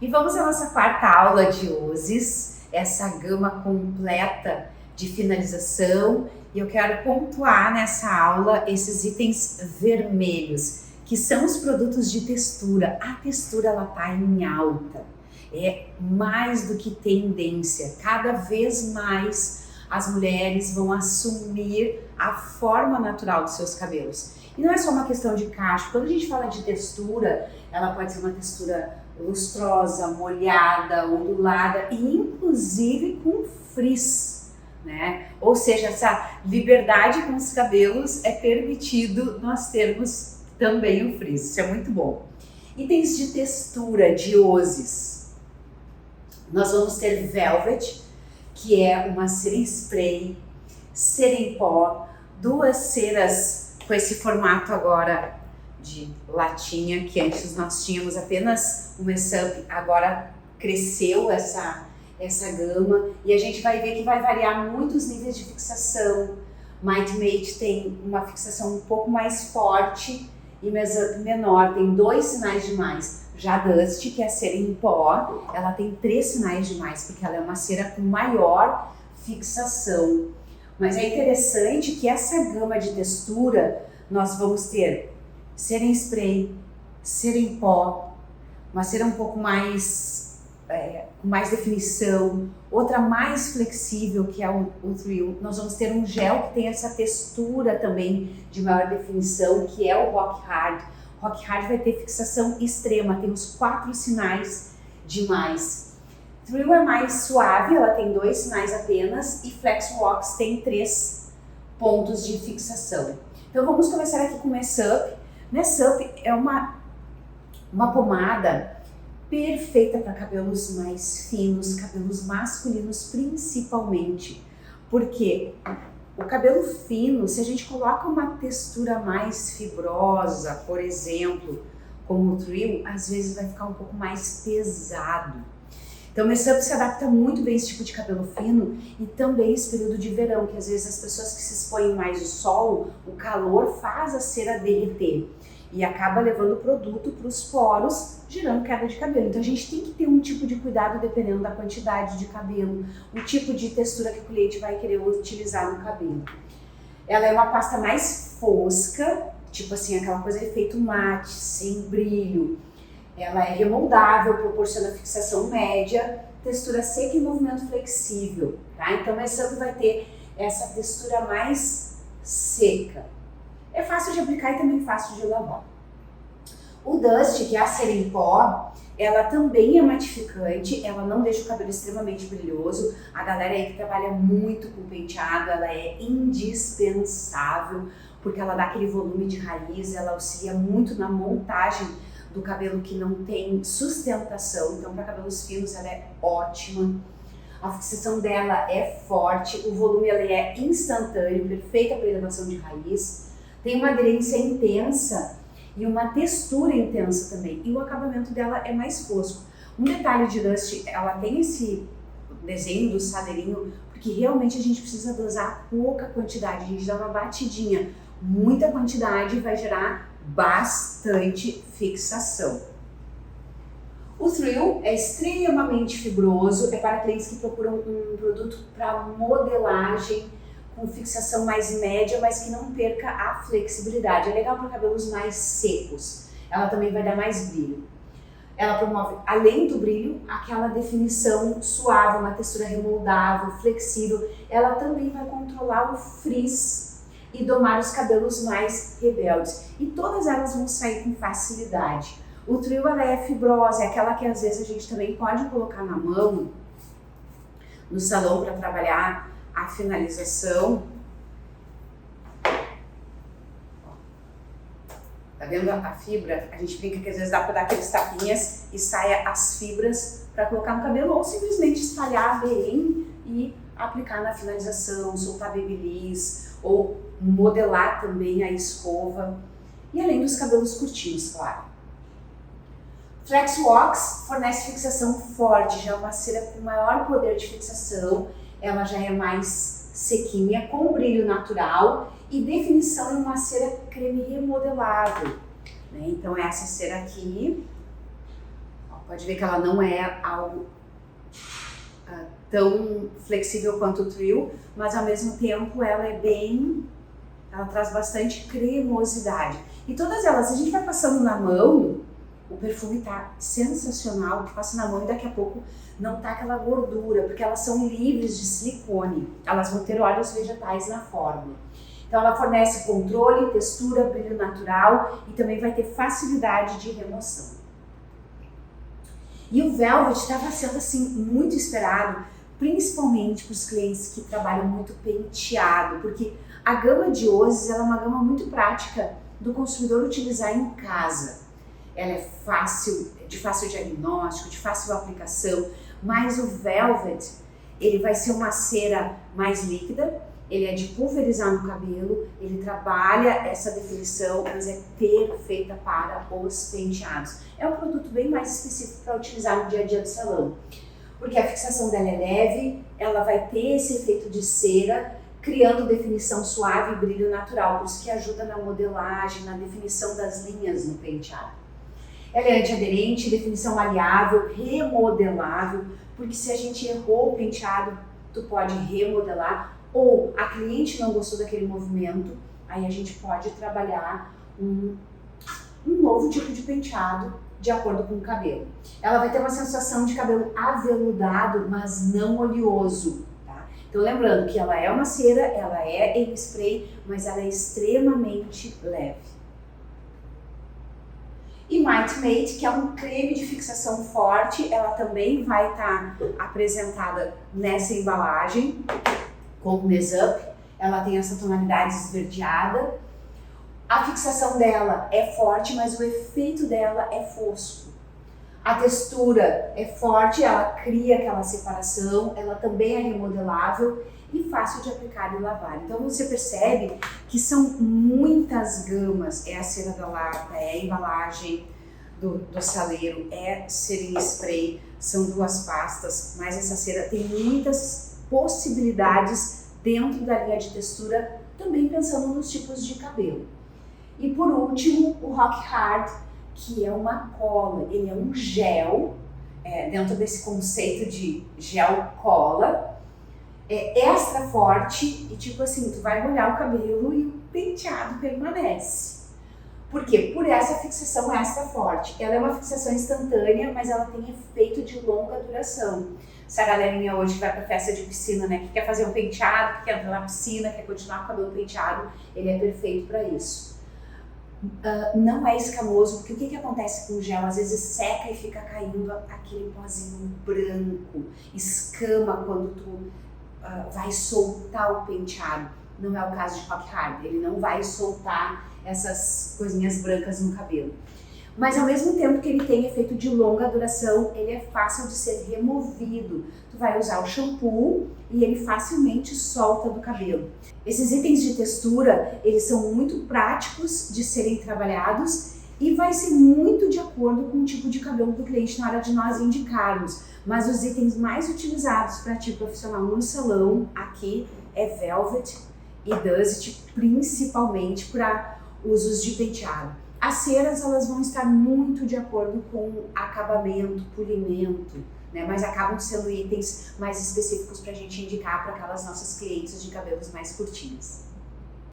E vamos à nossa quarta aula de Ozes, essa gama completa de finalização. E eu quero pontuar nessa aula esses itens vermelhos, que são os produtos de textura. A textura ela tá em alta, é mais do que tendência. Cada vez mais as mulheres vão assumir a forma natural dos seus cabelos. E não é só uma questão de cacho. Quando a gente fala de textura, ela pode ser uma textura lustrosa, molhada, ondulada e inclusive com frizz, né? Ou seja, essa liberdade com os cabelos é permitido nós termos também o frizz. Isso é muito bom. Itens de textura de Ozes. Nós vamos ter Velvet, que é uma cera em spray, cera em pó, duas ceras com esse formato agora de latinha, que antes nós tínhamos apenas o Mess-Up, agora cresceu essa gama e a gente vai ver que vai variar muito os níveis de fixação. Might Mate tem uma fixação um pouco mais forte e Mess-Up menor, tem 2 sinais de mais. Já a Dust, que é a cera em pó, ela tem 3 sinais de mais, porque ela é uma cera com maior fixação. Mas é interessante que essa gama de textura, nós vamos ter cera em spray, cera em pó, uma cera um pouco mais, com mais definição, outra mais flexível, que é o Thrill. Nós vamos ter um gel que tem essa textura também de maior definição, que é o Rock Hard. Rock Hard vai ter fixação extrema, tem os 4 sinais de mais. Thrill é mais suave, ela tem 2 sinais apenas, e Flex Wax tem 3 pontos de fixação. Então vamos começar aqui com o Mess-Up. Mess-Up é uma pomada perfeita para cabelos mais finos, cabelos masculinos principalmente, porque o cabelo fino, se a gente coloca uma textura mais fibrosa, por exemplo, como o Thrill, às vezes vai ficar um pouco mais pesado. Então o Mess-Up se adapta muito bem a esse tipo de cabelo fino e também esse período de verão, que às vezes as pessoas que se expõem mais ao sol, o calor faz a cera derreter e acaba levando o produto para os poros, gerando queda de cabelo. Então a gente tem que ter um tipo de cuidado dependendo da quantidade de cabelo, o tipo de textura que o cliente vai querer utilizar no cabelo. Ela é uma pasta mais fosca, tipo assim, aquela coisa de efeito mate, sem brilho. Ela é remoldável, proporciona fixação média, textura seca e movimento flexível, tá? Então essa vai ter essa textura mais seca. É fácil de aplicar e também fácil de lavar. O Dust, que é a cera em pó, ela também é matificante, ela não deixa o cabelo extremamente brilhoso. A galera aí que trabalha muito com penteado, ela é indispensável, porque ela dá aquele volume de raiz, ela auxilia muito na montagem do cabelo que não tem sustentação, então para cabelos finos ela é ótima. A fixação dela é forte, o volume ela é instantâneo, perfeita para elevação de raiz, tem uma aderência intensa e uma textura intensa também, e o acabamento dela é mais fosco. Um detalhe de Dust, ela tem esse desenho do sadeirinho, porque realmente a gente precisa dosar pouca quantidade, a gente dá uma batidinha, muita quantidade vai gerar bastante fixação. O Thrill é extremamente fibroso, é para clientes que procuram um produto para modelagem com fixação mais média, mas que não perca a flexibilidade. É legal para cabelos mais secos. Ela também vai dar mais brilho. Ela promove, além do brilho, aquela definição suave, uma textura remoldável, flexível. Ela também vai controlar o frizz e domar os cabelos mais rebeldes. E todas elas vão sair com facilidade. O Thrill ela é fibrosa, é aquela que às vezes a gente também pode colocar na mão no salão para trabalhar a finalização. Tá vendo a fibra? A gente brinca que às vezes dá para dar aqueles tapinhas e saia as fibras para colocar no cabelo, ou simplesmente espalhar bem e aplicar na finalização, soltar babyliss, ou modelar também a escova, e além dos cabelos curtinhos, claro. Flex Wax fornece fixação forte, já é uma cera com maior poder de fixação, ela já é mais sequinha, com brilho natural e definição em uma cera creme remodelável, né? Então essa cera aqui, ó, Pode ver que ela não é algo tão flexível quanto o Thrill, mas ao mesmo tempo ela traz bastante cremosidade. E todas elas, a gente vai passando na mão, o perfume tá sensacional, que passa na mão e daqui a pouco não tá aquela gordura, porque elas são livres de silicone, elas vão ter óleos vegetais na fórmula. Então ela fornece controle, textura, brilho natural e também vai ter facilidade de remoção. E o Velvet estava sendo assim muito esperado, principalmente para os clientes que trabalham muito penteado, porque a gama de Osis ela é uma gama muito prática do consumidor utilizar em casa. Ela é de fácil diagnóstico, de fácil aplicação, mas o Velvet ele vai ser uma cera mais líquida, ele é de pulverizar no cabelo, ele trabalha essa definição, mas é perfeita para os penteados. É um produto bem mais específico para utilizar no dia a dia do salão, porque a fixação dela é leve, ela vai ter esse efeito de cera, criando definição suave e brilho natural, por isso que ajuda na modelagem, na definição das linhas no penteado. Ela é antiaderente, definição maleável, remodelável, porque se a gente errou o penteado, tu pode remodelar, ou a cliente não gostou daquele movimento, aí a gente pode trabalhar um novo tipo de penteado de acordo com o cabelo. Ela vai ter uma sensação de cabelo aveludado, mas não oleoso, tá? Então lembrando que ela é uma cera, ela é em spray, mas ela é extremamente leve. E Might Mate, que é um creme de fixação forte, ela também vai estar apresentada nessa embalagem, como Mess Up. Ela tem essa tonalidade esverdeada. A fixação dela é forte, mas o efeito dela é fosco. A textura é forte, ela cria aquela separação, ela também é remodelável e fácil de aplicar e lavar. Então você percebe que são muitas gamas, é a cera da lata, é a embalagem do saleiro, é cera em spray, são 2 pastas, mas essa cera tem muitas possibilidades dentro da linha de textura, também pensando nos tipos de cabelo. E por último, o Rock Hard, que é uma cola, ele é um gel, dentro desse conceito de gel cola, é extra forte e tipo assim, tu vai molhar o cabelo e o penteado permanece. Por quê? Por essa fixação extra forte. Ela é uma fixação instantânea, mas ela tem efeito de longa duração. Essa galerinha hoje que vai pra festa de piscina, né, que quer fazer um penteado, que quer entrar na piscina, quer continuar com o cabelo penteado, ele é perfeito para isso. Não é escamoso, porque o que acontece com o gel? Às vezes seca e fica caindo aquele pozinho branco, escama quando tu vai soltar o penteado. Não é o caso de Rock Hard, ele não vai soltar essas coisinhas brancas no cabelo. Mas ao mesmo tempo que ele tem efeito de longa duração, ele é fácil de ser removido. Tu vai usar o shampoo e ele facilmente solta do cabelo. Esses itens de textura, eles são muito práticos de serem trabalhados e vai ser muito de acordo com o tipo de cabelo do cliente na hora de nós indicarmos. Mas os itens mais utilizados para ti profissional no salão aqui é Velvet e Dusty, principalmente para usos de penteado. As ceras, elas vão estar muito de acordo com acabamento, polimento, né? Mas acabam sendo itens mais específicos para a gente indicar para aquelas nossas clientes de cabelos mais curtinhos.